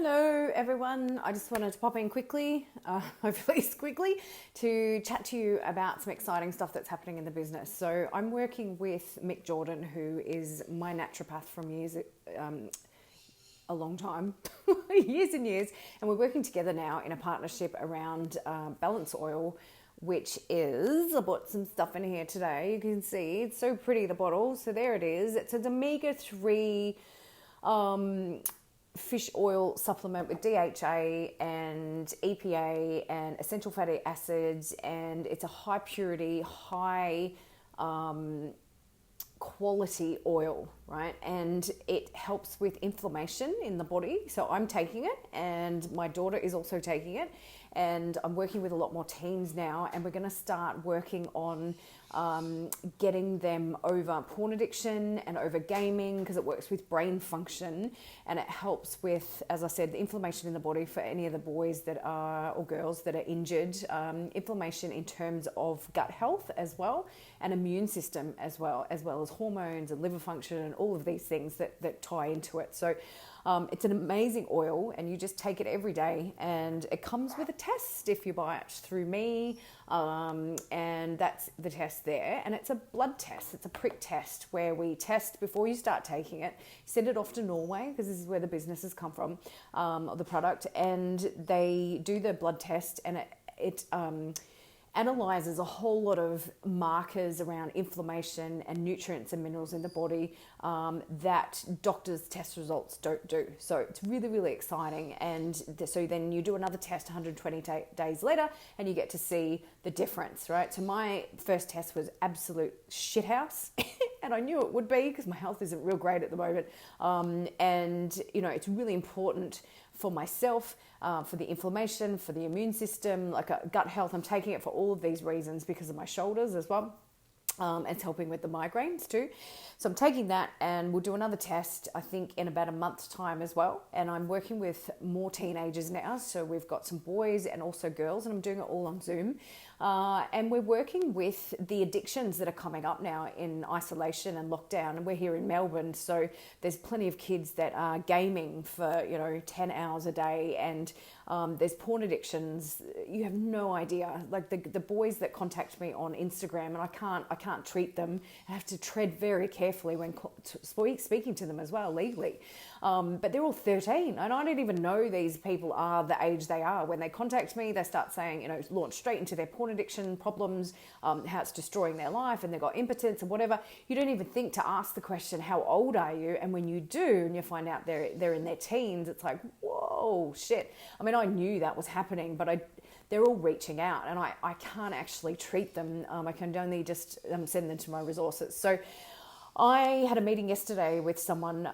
Hello everyone, I just wanted to pop in quickly, hopefully quickly, to chat to you about some exciting stuff that's happening in the business. So I'm working with Mick Jordan, who is my naturopath from years, a long time, years and years, and we're working together now in a partnership around Balance Oil, which is, I bought some stuff in here today, you can see, it's so pretty, the bottle, so there it is. It's an omega-3 fish oil supplement with DHA and EPA and essential fatty acids, and it's a high purity, high quality oil, right? And it helps with inflammation in the body. So I'm taking it, and my daughter is also taking it, and I'm working with a lot more teens now, and we're going to start working on getting them over porn addiction and over gaming, because it works with brain function, and it helps with, as I said, the inflammation in the body for any of the boys that are, or girls that are injured, inflammation in terms of gut health as well, and immune system as well as hormones and liver function and all of these things that tie into it. So it's an amazing oil, and you just take it every day, and it comes with a test if you buy it through me, and that's the test there. And it's a blood test, it's a prick test where we test before you start taking it, send it off to Norway, because this is where the business has come from, the product, and they do the blood test, and it analyzes a whole lot of markers around inflammation and nutrients and minerals in the body that doctors' test results don't do. So it's really, really exciting. And so then you do another test 120 days later, and you get to see the difference, right? So my first test was absolute shithouse, and I knew it would be because my health isn't real great at the moment. And, you know, it's really important for myself, for the inflammation, for the immune system, like gut health. I'm taking it for all of these reasons because of my shoulders as well. It's helping with the migraines too. So I'm taking that, and we'll do another test, I think, in about a month's time as well. And I'm working with more teenagers now. So we've got some boys and also girls, and I'm doing it all on Zoom. And we're working with the addictions that are coming up now in isolation and lockdown. And we're here in Melbourne, so there's plenty of kids that are gaming for, 10 hours a day. And there's porn addictions. You have no idea. Like the boys that contact me on Instagram, and I can't treat them. I have to tread very carefully when speaking to them as well, legally. But they're all 13, and I don't even know these people are the age they are. When they contact me, they start saying, launch straight into their porn addiction problems, how it's destroying their life, and they've got impotence and whatever. You don't even think to ask the question, how old are you? And when you do, and you find out they're in their teens, it's like, whoa, shit. I mean, I knew that was happening, but they're all reaching out, and I can't actually treat them. I can only just send them to my resources. So I had a meeting yesterday with someone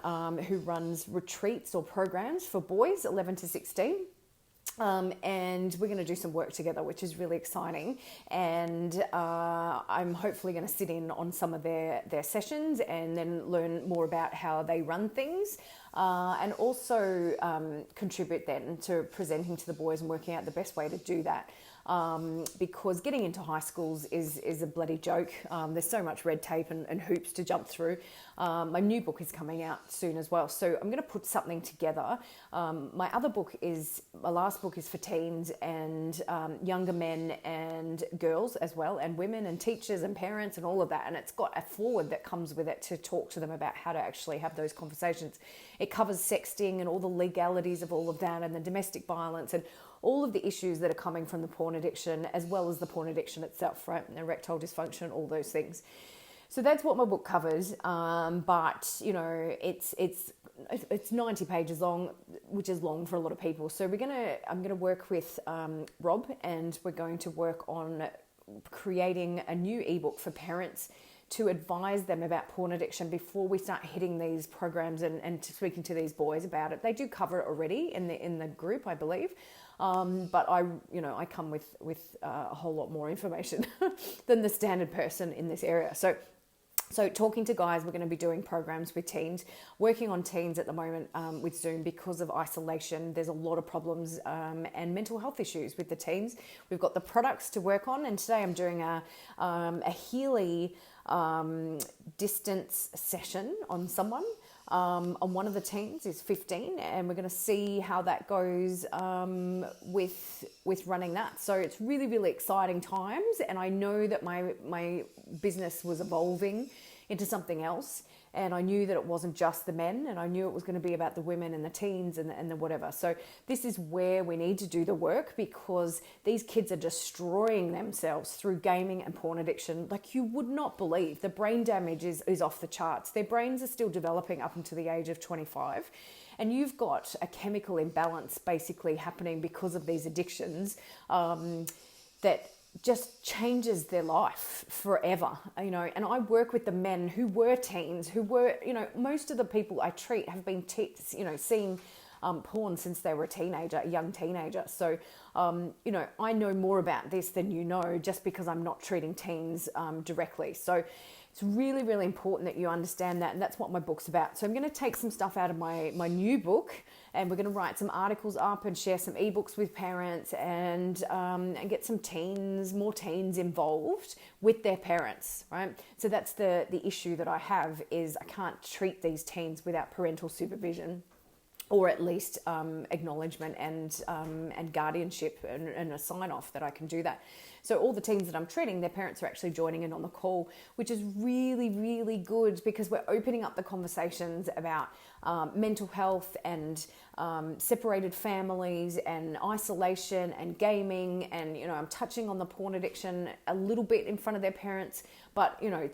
who runs retreats or programs for boys 11 to 16. And we're going to do some work together, which is really exciting. And I'm hopefully going to sit in on some of their sessions and then learn more about how they run things, and also contribute then to presenting to the boys and working out the best way to do that. Because getting into high schools is a bloody joke. There's so much red tape and hoops to jump through. My new book is coming out soon as well, so I'm going to put something together. My last book is for teens and younger men and girls as well, and women and teachers and parents and all of that, and it's got a foreword that comes with it to talk to them about how to actually have those conversations. It covers sexting and all the legalities of all of that, and the domestic violence and all of the issues that are coming from the porn addiction, as well as the porn addiction itself, right? And erectile dysfunction, all those things. So that's what my book covers. But it's 90 pages long, which is long for a lot of people. So I'm gonna work with Rob, and we're going to work on creating a new ebook for parents to advise them about porn addiction before we start hitting these programs and speaking to these boys about it. They do cover it already in the group, I believe. But I come with a whole lot more information than the standard person in this area. So talking to guys, we're going to be doing programs with teens, working on teens at the moment with Zoom because of isolation. There's a lot of problems and mental health issues with the teens. We've got the products to work on, and today I'm doing a Healy distance session on someone on one of the teens is 15, and we're going to see how that goes with running that. So it's really, really exciting times, and I know that my business was evolving into something else. And I knew that it wasn't just the men, and I knew it was going to be about the women and the teens and the whatever. So this is where we need to do the work, because these kids are destroying themselves through gaming and porn addiction like you would not believe. The brain damage is off the charts. Their brains are still developing up until the age of 25. And you've got a chemical imbalance basically happening because of these addictions that just changes their life forever, you know. And I work with the men who were teens, who were, you know, most of the people I treat have been, seeing porn since they were a young teenager. So, you know, I know more about this than you know, just because I'm not treating teens directly. So it's really, really important that you understand that, and that's what my book's about. So I'm going to take some stuff out of my new book, and we're going to write some articles up and share some ebooks with parents, and get some more teens involved with their parents, right? So that's the issue that I have, is I can't treat these teens without parental supervision, or at least acknowledgement and guardianship and a sign off that I can do that. So all the teens that I'm treating, their parents are actually joining in on the call, which is really, really good, because we're opening up the conversations about mental health and separated families and isolation and gaming. And, you know, I'm touching on the porn addiction a little bit in front of their parents, but, you know,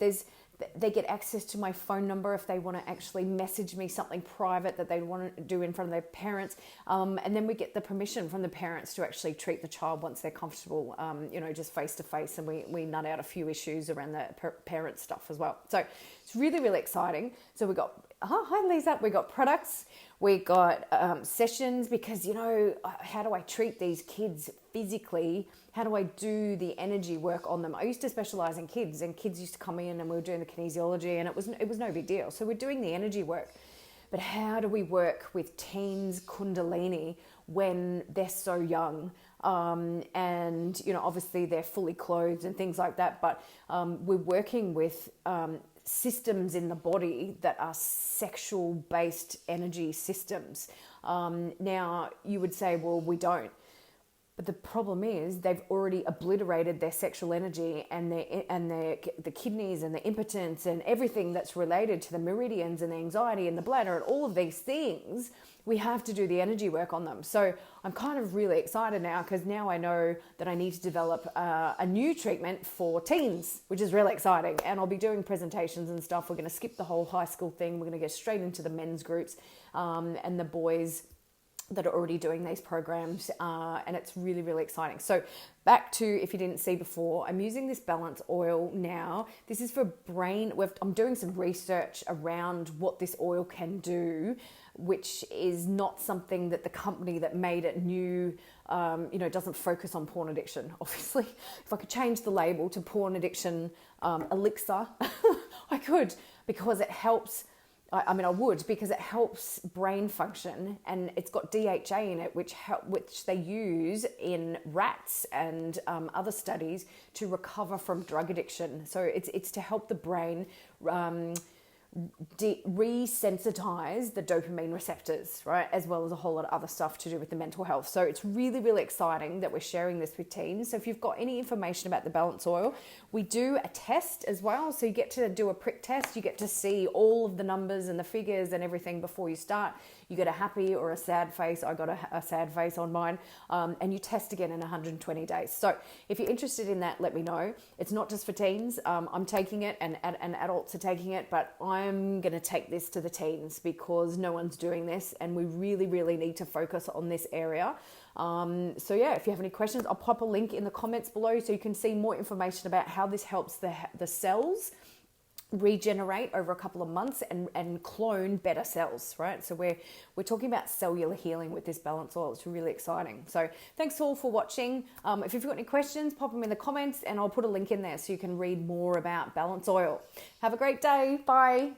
they get access to my phone number if they want to actually message me something private that they want to do in front of their parents. And then we get the permission from the parents to actually treat the child once they're comfortable, just face to face. And we nut out a few issues around the parent stuff as well. So it's really, really exciting. So we got, hi Lisa, we got products, we got sessions, because, you know, how do I treat these kids physically? How do I do the energy work on them? I used to specialize in kids, and kids used to come in and we were doing the kinesiology, and it was no big deal. So we're doing the energy work. But how do we work with teens Kundalini when they're so young? And, you know, obviously they're fully clothed and things like that, but we're working with systems in the body that are sexual based energy systems. Now you would say, well, we don't. But the problem is they've already obliterated their sexual energy and the kidneys and the impotence and everything that's related to the meridians and the anxiety and the bladder and all of these things. We have to do the energy work on them. So I'm kind of really excited now, because now I know that I need to develop a new treatment for teens, which is really exciting. And I'll be doing presentations and stuff. We're going to skip the whole high school thing. We're going to get straight into the men's groups and the boys that are already doing these programs, and it's really, really exciting. So back to, if you didn't see before, I'm using this balance oil now. This is for brain. I'm doing some research around what this oil can do, which is not something that the company that made it knew. Doesn't focus on porn addiction. Obviously, if I could change the label to porn addiction elixir, I could, because it helps. I would, because it helps brain function, and it's got DHA in it, which they use in rats and other studies to recover from drug addiction. So it's to help the brain resensitize the dopamine receptors, right? As well as a whole lot of other stuff to do with the mental health. So it's really, really exciting that we're sharing this with teens. So if you've got any information about the balance oil, we do a test as well. So you get to do a prick test. You get to see all of the numbers and the figures and everything before you start. You get a happy or a sad face. I got a sad face on mine. And you test again in 120 days. So if you're interested in that, let me know. It's not just for teens. I'm taking it, and adults are taking it, but I'm going to take this to the teens, because no one's doing this, and we really, really need to focus on this area. So yeah, if you have any questions, I'll pop a link in the comments below so you can see more information about how this helps the cells regenerate over a couple of months and clone better cells, right? So we're talking about cellular healing with this balance oil. It's really exciting. So thanks all for watching. If you've got any questions, pop them in the comments, and I'll put a link in there so you can read more about balance oil. Have a great day. Bye.